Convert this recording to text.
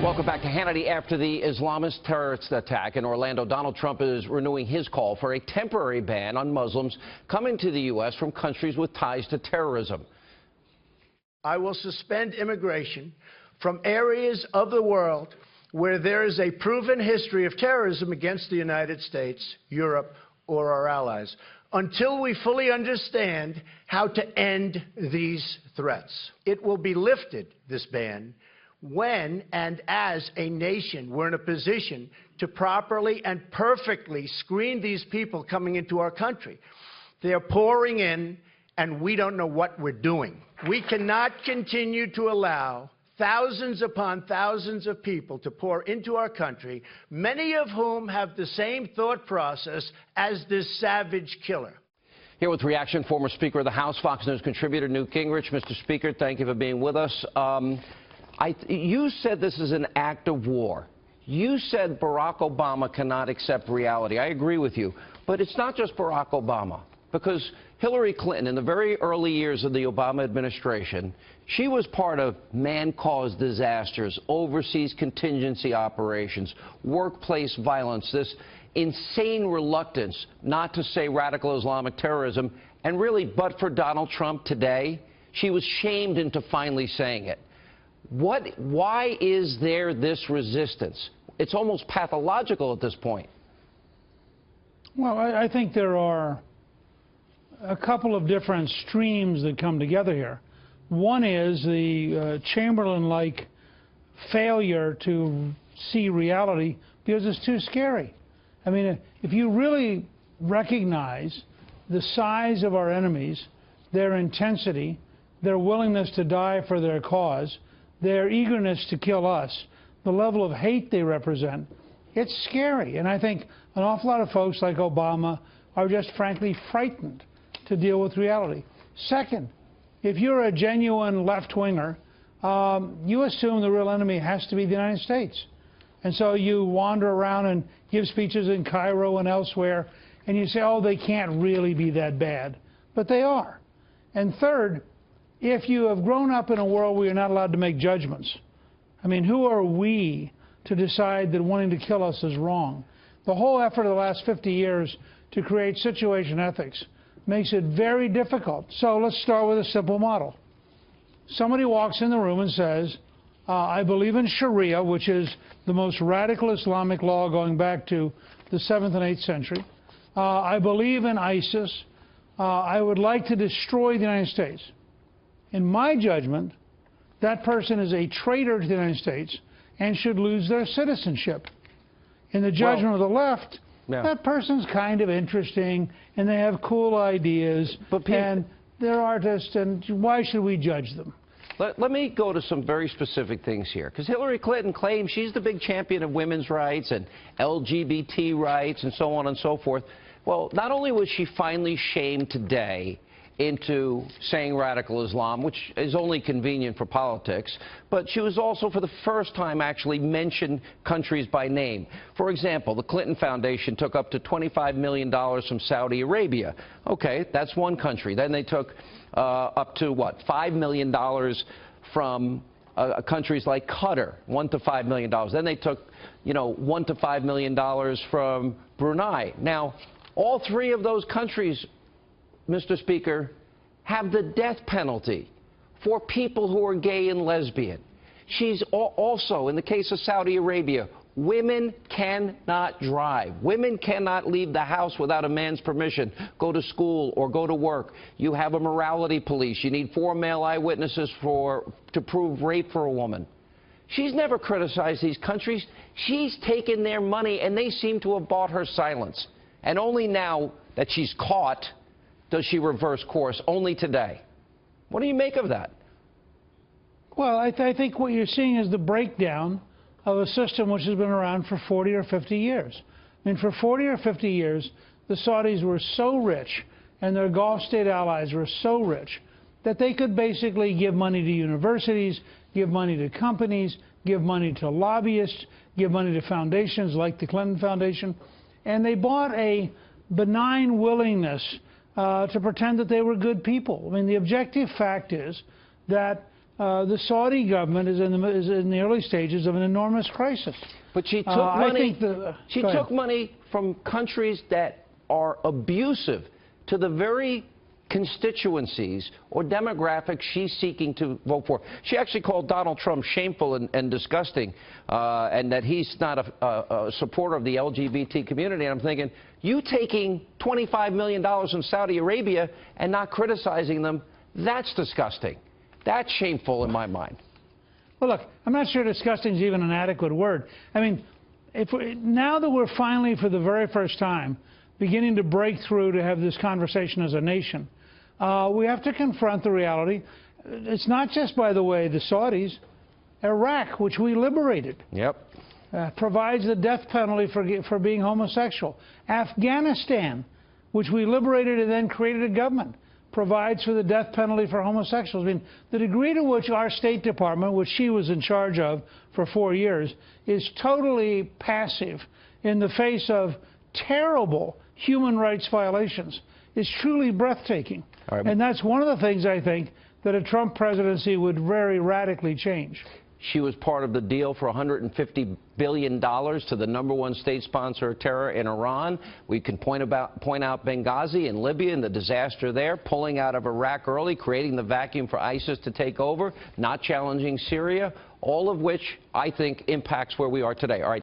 Welcome back to Hannity. After the Islamist terrorist attack in Orlando, Donald Trump is renewing his call for a temporary ban on Muslims coming to the U.S. from countries with ties to terrorism. I will suspend immigration from areas of the world where there is a proven history of terrorism against the United States, Europe, or our allies, until we fully understand how to end these threats. It will be lifted, this ban, when and as a nation we're in a position to properly and perfectly screen these people coming into our country. They're pouring in, and we don't know what we're doing. We cannot continue to allow thousands upon thousands of people to pour into our country, many of whom have the same thought process as this savage killer. Here with reaction, former Speaker of the House, Fox News contributor Newt Gingrich. Mr. Speaker, thank you for being with us. You said this is an act of war. You said Barack Obama cannot accept reality. I agree with you. But it's not just Barack Obama, because Hillary Clinton, in the very early years of the Obama administration, she was part of man-caused disasters, overseas contingency operations, workplace violence, this insane reluctance not to say radical Islamic terrorism. And really, but for Donald Trump today, she was shamed into finally saying it. Why is there this resistance? It's almost pathological at this point. Well, I think there are a couple of different streams that come together here. One is the Chamberlain-like failure to see reality because it's too scary. I mean, if you really recognize the size of our enemies, their intensity, their willingness to die for their cause, their eagerness to kill us, the level of hate they represent, it's scary. And I think an awful lot of folks like Obama are just frankly frightened to deal with reality. Second, if you're a genuine left-winger, you assume the real enemy has to be the United States. And so you wander around and give speeches in Cairo and elsewhere, and you say, oh, they can't really be that bad. But they are. And third, if you have grown up in a world where you're not allowed to make judgments, I mean, who are we to decide that wanting to kill us is wrong? The whole effort of the last 50 years to create situation ethics makes it very difficult. So let's start with a simple model. Somebody walks in the room and says, I believe in Sharia, which is the most radical Islamic law going back to the 7th and 8th century. I believe in ISIS. I would like to destroy the United States. In my judgment, that person is a traitor to the United States and should lose their citizenship. In the judgment of the left, that person's kind of interesting, and they have cool ideas, and they're artists, and why should we judge them? Let me go to some very specific things here, because Hillary Clinton claims she's the big champion of women's rights and LGBT rights and so on and so forth. Well, not only was she finally shamed today into saying radical Islam, which is only convenient for politics, but she was also for the first time actually mentioned countries by name. For example, the Clinton Foundation took up to $25 million from Saudi Arabia. Okay, that's one country. Then they took up to, what, $5 million from countries like Qatar, $1 to $5 million. Then they took, $1 to $5 million from Brunei. Now, all three of those countries, Mr. Speaker, have the death penalty for people who are gay and lesbian. She's also, in the case of Saudi Arabia, women cannot drive. Women cannot leave the house without a man's permission, go to school or go to work. You have a morality police. You need 4 male eyewitnesses to prove rape for a woman. She's never criticized these countries. She's taken their money, and they seem to have bought her silence. And only now that she's caught does she reverse course, only today. What do you make of that? Well, I think what you're seeing is the breakdown of a system which has been around for 40 or 50 years. I mean, for 40 or 50 years, the Saudis were so rich, and their Gulf state allies were so rich, that they could basically give money to universities, give money to companies, give money to lobbyists, give money to foundations like the Clinton Foundation, and they bought a benign willingness to pretend that they were good people. I mean, the objective fact is that the Saudi government is in the early stages of an enormous crisis. But she took money. She took money from countries that are abusive to the very constituencies or demographics she's seeking to vote for. She actually called Donald Trump shameful and disgusting, and that he's not a supporter of the LGBT community. And I'm thinking, you taking $25 million from Saudi Arabia and not criticizing them, that's disgusting. That's shameful in my mind. Well, look, I'm not sure disgusting is even an adequate word. I mean, now that we're finally, for the very first time, beginning to break through to have this conversation as a nation, we have to confront the reality. It's not just, by the way, the Saudis. Iraq, which we liberated, provides the death penalty for being homosexual. Afghanistan, which we liberated and then created a government, provides for the death penalty for homosexuals. I mean, the degree to which our State Department, which she was in charge of for 4 years, is totally passive in the face of terrible human rights violations is truly breathtaking. Right. And that's one of the things I think that a Trump presidency would very radically change. She was part of the deal for $150 billion to the #1 state sponsor of terror in Iran. We can point out Benghazi and Libya and the disaster there, pulling out of Iraq early, creating the vacuum for ISIS to take over, not challenging Syria, all of which I think impacts where we are today. All right.